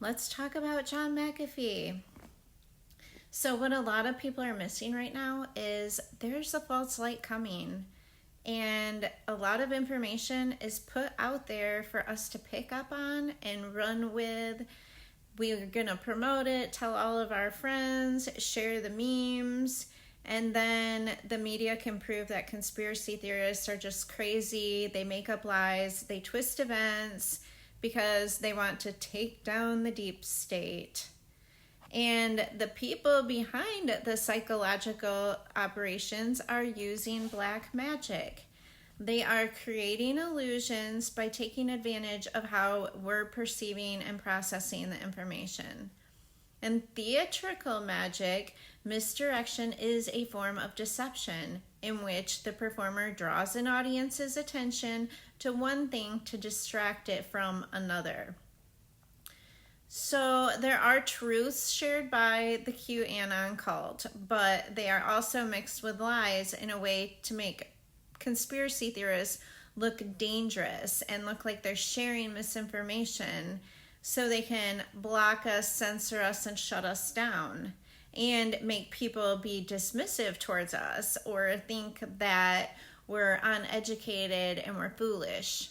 Let's talk about John McAfee. So, what a lot of people are missing right now is there's a false light coming, and a lot of information is put out there for us to pick up on and run with. We're gonna promote it, tell all of our friends, share the memes, and then the media can prove that conspiracy theorists are just crazy. They make up lies, they twist events because they want to take down the deep state. And the people behind the psychological operations are using black magic. They are creating illusions by taking advantage of how we're perceiving and processing the information. In theatrical magic, misdirection is a form of deception in which the performer draws an audience's attention to one thing to distract it from another. So there are truths shared by the QAnon cult, but they are also mixed with lies in a way to make conspiracy theorists look dangerous and look like they're sharing misinformation so they can block us, censor us, and shut us down and make people be dismissive towards us or think that we're uneducated and we're foolish.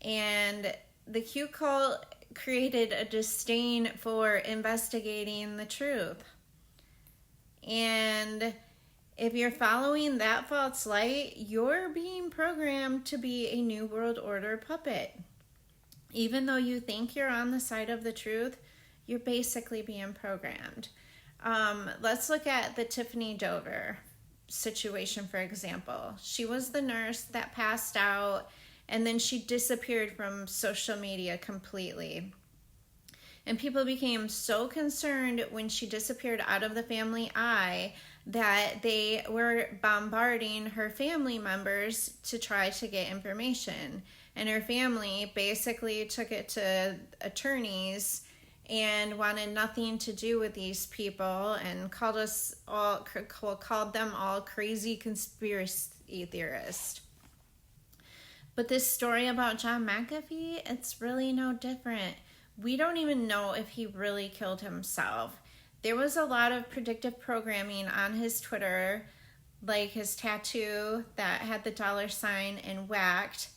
And the Q cult created a disdain for investigating the truth. And if you're following that false light, you're being programmed to be a New World Order puppet. Even though you think you're on the side of the truth, you're basically being programmed. Let's look at the Tiffany Dover situation, for example. She was the nurse that passed out, and then she disappeared from social media completely. And people became so concerned when she disappeared out of the family eye that they were bombarding her family members to try to get information. And her family basically took it to attorneys and wanted nothing to do with these people and called them all crazy conspiracy theorists. But this story about John McAfee, it's really no different. We don't even know if he really killed himself. There was a lot of predictive programming on his Twitter, like his tattoo that had the $ and whacked.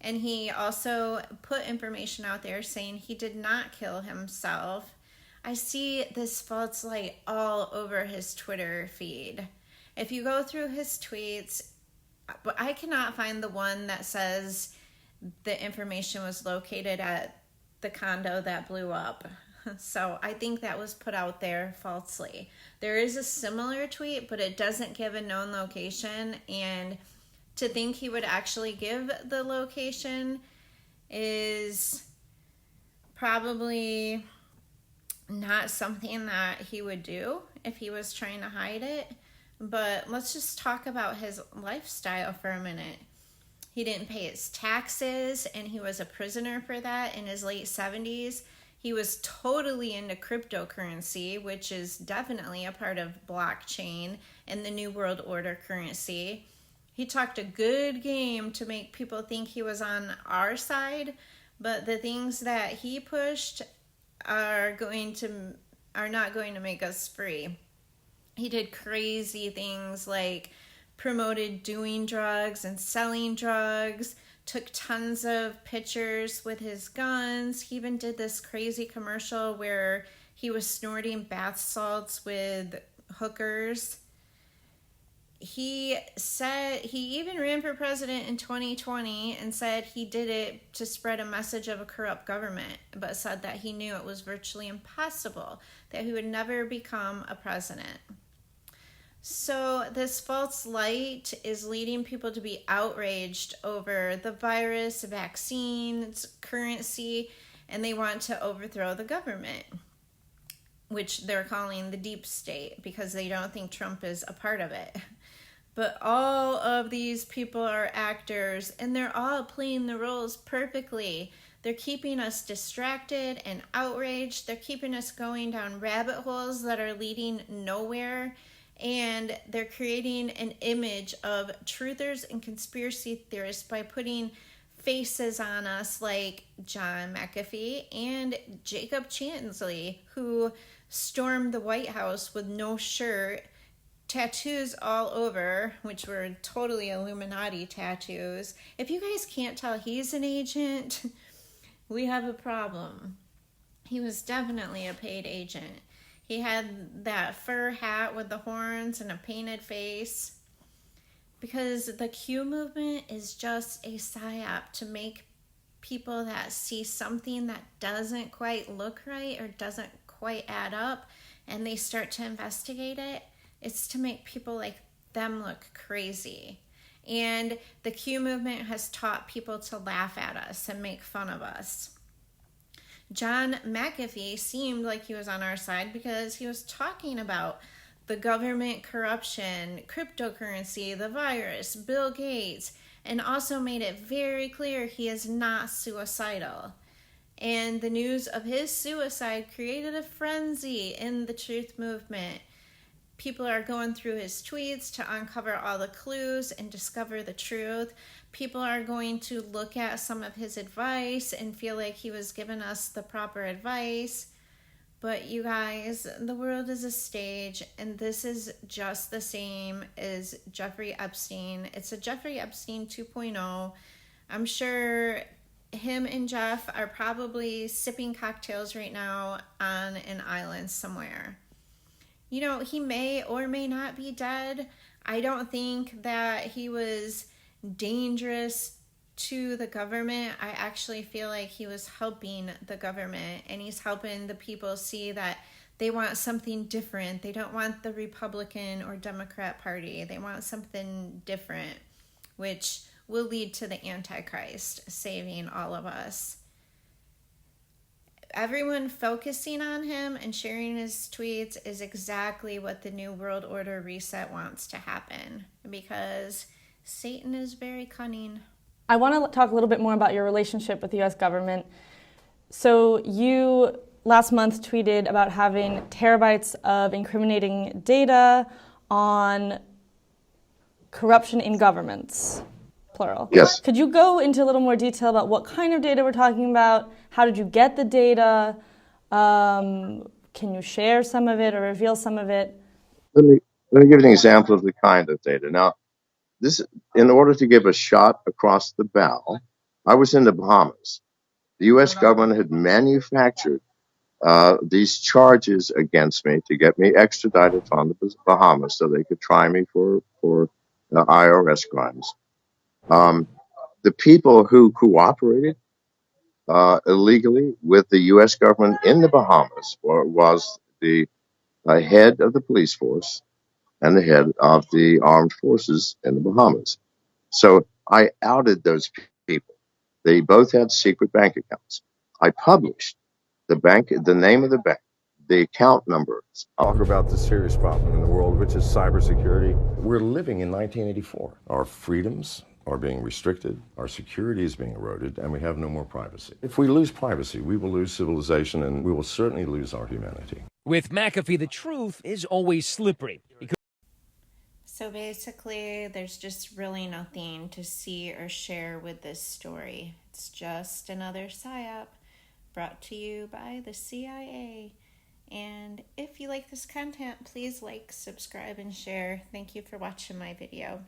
And he also put information out there saying he did not kill himself. I see this false light all over his Twitter feed. If you go through his tweets, but I cannot find the one that says the information was located at the condo that blew up. So I think that was put out there falsely. There is a similar tweet, but it doesn't give a known location. And to think he would actually give the location is probably not something that he would do if he was trying to hide it. But let's just talk about his lifestyle for a minute. He didn't pay his taxes, and he was a prisoner for that in his late 70s. He was totally into cryptocurrency, which is definitely a part of blockchain and the New World Order currency. He talked a good game to make people think he was on our side, but the things that he pushed are not going to make us free. He did crazy things like promoted doing drugs and selling drugs, took tons of pictures with his guns. He even did this crazy commercial where he was snorting bath salts with hookers. He even ran for president in 2020 and said he did it to spread a message of a corrupt government, but said that he knew it was virtually impossible, that he would never become a president. So this false light is leading people to be outraged over the virus, vaccines, currency, and they want to overthrow the government, which they're calling the deep state because they don't think Trump is a part of it. But all of these people are actors, and they're all playing the roles perfectly. They're keeping us distracted and outraged. They're keeping us going down rabbit holes that are leading nowhere. And they're creating an image of truthers and conspiracy theorists by putting faces on us like John McAfee and Jacob Chansley, who stormed the White House with no shirt, tattoos all over, which were totally Illuminati tattoos. If you guys can't tell he's an agent, we have a problem. He was definitely a paid agent. He had that fur hat with the horns and a painted face. Because the Q movement is just a psyop to make people that see something that doesn't quite look right or doesn't quite add up and they start to investigate it. It's to make people like them look crazy. And the Q movement has taught people to laugh at us and make fun of us. John McAfee seemed like he was on our side because he was talking about the government corruption, cryptocurrency, the virus, Bill Gates, and also made it very clear he is not suicidal. And the news of his suicide created a frenzy in the truth movement. People are going through his tweets to uncover all the clues and discover the truth. People are going to look at some of his advice and feel like he was giving us the proper advice. But you guys, the world is a stage, and this is just the same as Jeffrey Epstein. It's a Jeffrey Epstein 2.0. I'm sure him and Jeff are probably sipping cocktails right now on an island somewhere. You know, he may or may not be dead. I don't think that he was dangerous to the government. I actually feel like he was helping the government, and he's helping the people see that they want something different. They don't want the Republican or Democrat Party. They want something different, which will lead to the Antichrist saving all of us. Everyone focusing on him and sharing his tweets is exactly what the New World Order reset wants to happen, because Satan is very cunning. I want to talk a little bit more about your relationship with the U.S. government. So you last month tweeted about having terabytes of incriminating data on corruption in governments, plural. Yes. Could you go into a little more detail about what kind of data we're talking about? How did you get the data? Can you share some of it or reveal some of it? Let me give you an example of the kind of data. Now, this, in order to give a shot across the bow, I was in the Bahamas. The U.S. government had manufactured these charges against me to get me extradited from the Bahamas so they could try me for IRS crimes. The people who cooperated illegally with the U.S. government in the Bahamas was the head of the police force and the head of the armed forces in the Bahamas. So I outed those people. They both had secret bank accounts. I published the name of the bank, the account numbers. Talk about the serious problem in the world, which is cybersecurity. We're living in 1984. Our freedoms are being restricted, our security is being eroded, and we have no more privacy. If we lose privacy, we will lose civilization, and we will certainly lose our humanity. With McAfee, the truth is always slippery. So basically, there's just really nothing to see or share with this story. It's just another psyop brought to you by the CIA. And if you like this content, please like, subscribe, and share. Thank you for watching my video.